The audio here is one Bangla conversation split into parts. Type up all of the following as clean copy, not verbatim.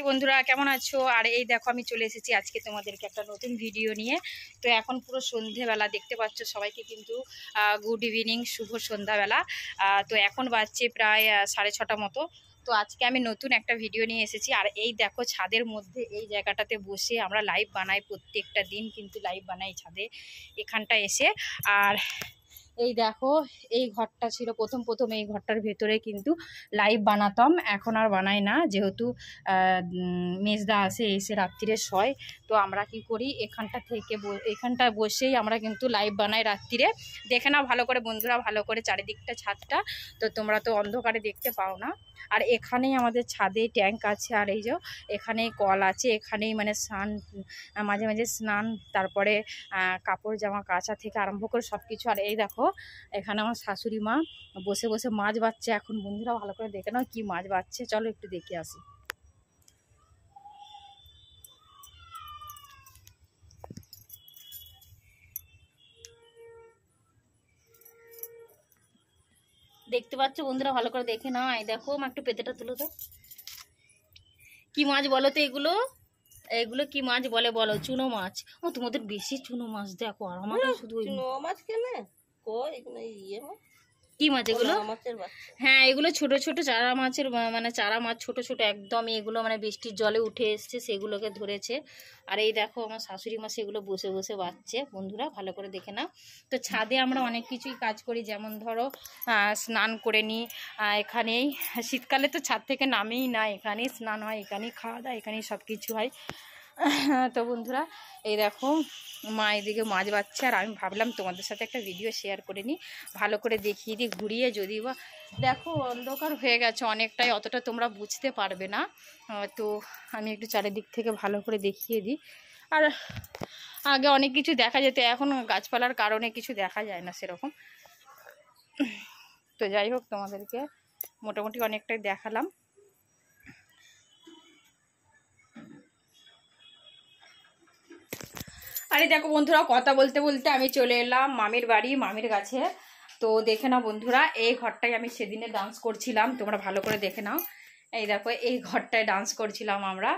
হাই বন্ধুরা, কেমন আছো? আর এই দেখো আমি চলে এসেছি আজকে তোমাদেরকে একটা নতুন ভিডিও নিয়ে। তো এখন পুরো সন্ধেবেলা দেখতে পাচ্ছ সবাইকে কিন্তু গুড ইভিনিং, শুভ সন্ধ্যাবেলা। তো এখন বাজছে প্রায় 6:30 মতো। তো আজকে আমি নতুন একটা ভিডিও নিয়ে এসেছি। আর এই দেখো ছাদের মধ্যে এই জায়গাটাতে বসে আমরা লাইভ বানাই, প্রত্যেকটা দিন কিন্তু লাইভ বানাই ছাদে এখানটা এসে। আর এই দেখো এই ঘরটা ছিল প্রথম এই ঘরটার ভেতরে কিন্তু লাইভ বানাতাম, এখন আর বানাই না, যেহেতু মেজদা আসে এসে রাত্রিরে শয়। তো আমরা কি করি এখানটা বসেই আমরা কিন্তু লাইভ বানাই রাত্রিরে। দেখে না ভালো করে বন্ধুরা, ভালো করে চারিদিকটা ছাদটা, তো তোমরা তো অন্ধকারে দেখতে পাও না। আর এখানেই আমাদের ছাদে ট্যাঙ্ক আছে, আর এই যে এখানেই কল আছে, এখানেই মানে স্নান, মাঝে মাঝে স্নান, তারপরে কাপড় জামা কাচা থেকে আরম্ভ করে সব কিছু। আর এই দেখো এখানে আমার শাশুড়ি মা বসে বসে মাছ বাচ্ছে। এখন বন্ধুরা ভালো করে দেখে নাও কি মাছ বাচ্ছে, চলো একটু দেখে আসি। দেখতে পাচ্ছ বন্ধুরা, ভালো করে দেখে নাও। এই দেখো মা একটু পেতেটা তুলো তো, কি মাছ বলো তো এগুলো? এগুলো কি মাছ বলে বলো? চুনো মাছ। ও তোমাদের বেশি চুনো মাছ দেখো, আর আমাদের শুধু চুনো মাছ কেনে ইয়ে মাছ। কি মাছ এগুলো? হ্যাঁ, এগুলো ছোট ছোট চারা মাছের, মানে চারা মাছ ছোট ছোট একদম। এগুলো মানে বৃষ্টির জলে উঠে এসছে, সেগুলোকে ধরেছে। আর এই দেখো আমার শাশুড়ি মা সেগুলো বসে বসে বাচ্ছে। বন্ধুরা ভালো করে দেখে নাও। তো ছাদে আমরা অনেক কিছুই কাজ করি, যেমন ধরো স্নান করে নিই এখানেই। শীতকালে তো ছাদ থেকে নামেই না, এখানেই স্নান হয়, এখানেই খাওয়া দাওয়া, এখানেই সব কিছু হয়। তো বন্ধুরা এই দেখো মা এদিকে মাছ বাচ্ছে, আর আমি ভাবলাম তোমাদের সাথে একটা ভিডিও শেয়ার করে নিই, ভালো করে দেখিয়ে দিই ঘুরিয়ে। যদি বা দেখো অন্ধকার হয়ে গেছে অনেকটাই, অতটা তোমরা বুঝতে পারবে না। তো আমি একটু চারিদিক থেকে ভালো করে দেখিয়ে দিই। আর আগে অনেক কিছু দেখা যেত, এখন গাছপালার কারণে কিছু দেখা যায় না সেরকম। তো যাই হোক তোমাদেরকে মোটামুটি অনেকটাই দেখালাম। আরে দেখো বন্ধুরা, কথা বলতে বলতে আমি চলে এলাম মামির বাড়ি, মামির কাছে। তো দেখে নাও বন্ধুরা, এই ঘরটায় আমি সেদিনে ডান্স করছিলাম, তোমরা ভালো করে দেখে নাও। এই দেখো এই ঘরটায় ডান্স করছিলাম আমরা।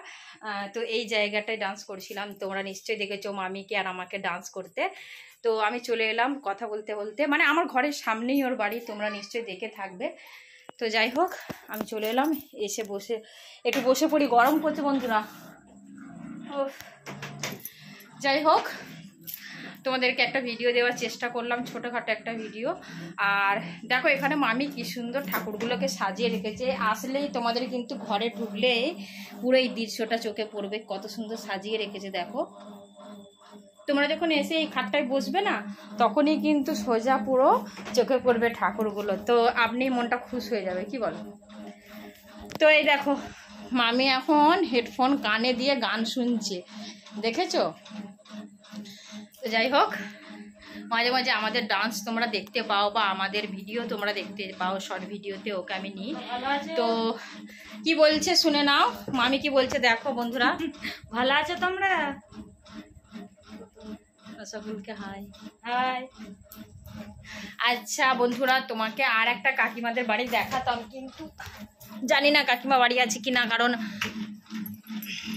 তো এই জায়গাটায় ডান্স করছিলাম, তোমরা নিশ্চয়ই দেখেছো মামিকে আর আমাকে ডান্স করতে। তো আমি চলে এলাম কথা বলতে বলতে, মানে আমার ঘরের সামনেই ওর বাড়ি, তোমরা নিশ্চয়ই দেখে থাকবে। তো যাই হোক আমি চলে এলাম, এসে বসে একটু বসে পড়ি, গরম পড়ছে বন্ধুরা। ও যাই হোক তোমাদেরকে একটা ভিডিও দেওয়ার চেষ্টা করলাম, ছোটোখাটো একটা ভিডিও। আর দেখো এখানে মামি কি সুন্দর ঠাকুরগুলোকে সাজিয়ে রেখেছে। আসলেই তোমাদের কিন্তু ঘরে ঢুকলে পুরো এই দৃশ্যটা চোখে পড়বে, কত সুন্দর সাজিয়ে রেখেছে। দেখো তোমরা যখন এসে এই খাটটায় বসবে না, তখনই কিন্তু সোজা পুরো চোখে পড়বে ঠাকুরগুলো, তো আপনি মনটা খুশ হয়ে যাবে, কি বলো? তো এই দেখো মামি এখন হেডফোন কানে দিয়ে গান শুনছে, দেখেছো? তো যাই হোক মাঝে মাঝে আমাদের ডান্স তোমরা দেখতে পাও, বা আমাদের ভিডিও তোমরা দেখতে পাও শর্ট ভিডিওতে, ওকে আমি নিই। তো কি বলছে শুনে নাও, মামি কি বলছে দেখো বন্ধুরা। ভালো আছো তোমরা? সকলকে হাই হাই। আচ্ছা বন্ধুরা, তোমাকে আর একটা কাকিমাদের বাড়ি দেখাতাম, কিন্তু জানি না কাকিমা বাড়ি আছে কিনা, কারণ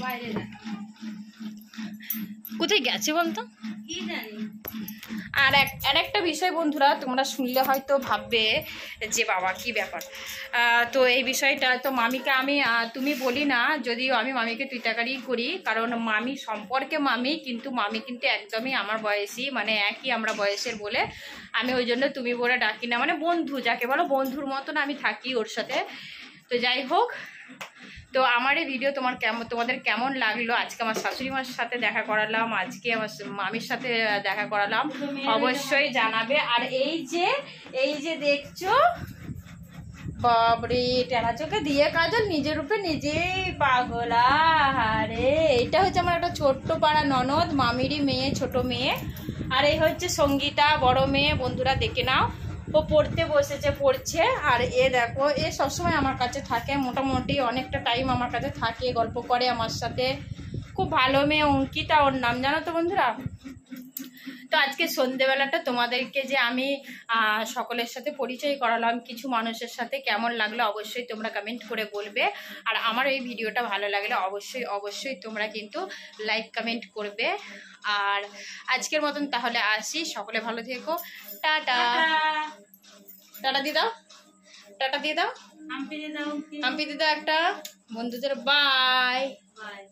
বাইরে কোথায় গেছে বলতো, কি জানি। আর একটা বিষয় বন্ধুরা, তোমরা শুনলে হয়তো ভাববে যে বাবা কি ব্যাপার। তো এই বিষয়টা তো মামিকে আমি তুমি বলি না, যদিও আমি মামিকে তুই টাকারই করি, কারণ মামি সম্পর্কে মামি, কিন্তু মামি কিন্তু একদমই আমার বয়সী, মানে একই আমরা বয়সের বলে আমি ওই জন্য তুমি বলে ডাকি না, মানে বন্ধু যাকে বলো, বন্ধুর মতন আমি থাকি ওর সাথে। তো যাই হোক, তো আমার এই ভিডিও তোমাদের কেমন লাগলো? আজকে আমার শাশুড়ি মার সাথে দেখা করালাম, আজকে আমার মামির সাথে দেখা করালাম, অবশ্যই জানাবে। আর এই যে দেখছো, বাবরে টেনা চোখে দিয়ে কাজল, নিজের উপরে নিজেই পাগলা। আরে এটা হচ্ছে আমার একটা ছোট্ট পাড়া ননদ, মামিরই মেয়ে, ছোট মেয়ে। আর এই হচ্ছে সঙ্গীতা, বড় মেয়ে। বন্ধুরা দেখে নাও, ও পড়তে বসেছে, পড়ছে। আর এ দেখো, এ সবসময় আমার কাছে থাকে, মোটামুটি অনেকটা টাইম আমার কাছে থাকে, গল্প করে আমার সাথে, খুব ভালো মেয়ে। অঙ্কিতা ওর নাম, জানো তো বন্ধুরা? তো আজকে সন্ধেবেলাটা তোমাদেরকে যে আমি সকলের সাথে পরিচয় করালাম, কিছু মানুষের সাথে, কেমন লাগলো অবশ্যই তোমরা কমেন্ট করে বলবে। আর আমার এই ভিডিওটা ভালো লাগলে অবশ্যই অবশ্যই তোমরা কিন্তু লাইক কমেন্ট করবে। আর আজকের মতন তাহলে আসি, সকলে ভালো থেকো, টাটা। টাটা দিয়ে দাও, টাটা দিয়ে দাও, হাম্পি দিয়ে দাও, হাম্পি দিয়ে দাও একটা, বন্ধুদের বাই। বাই।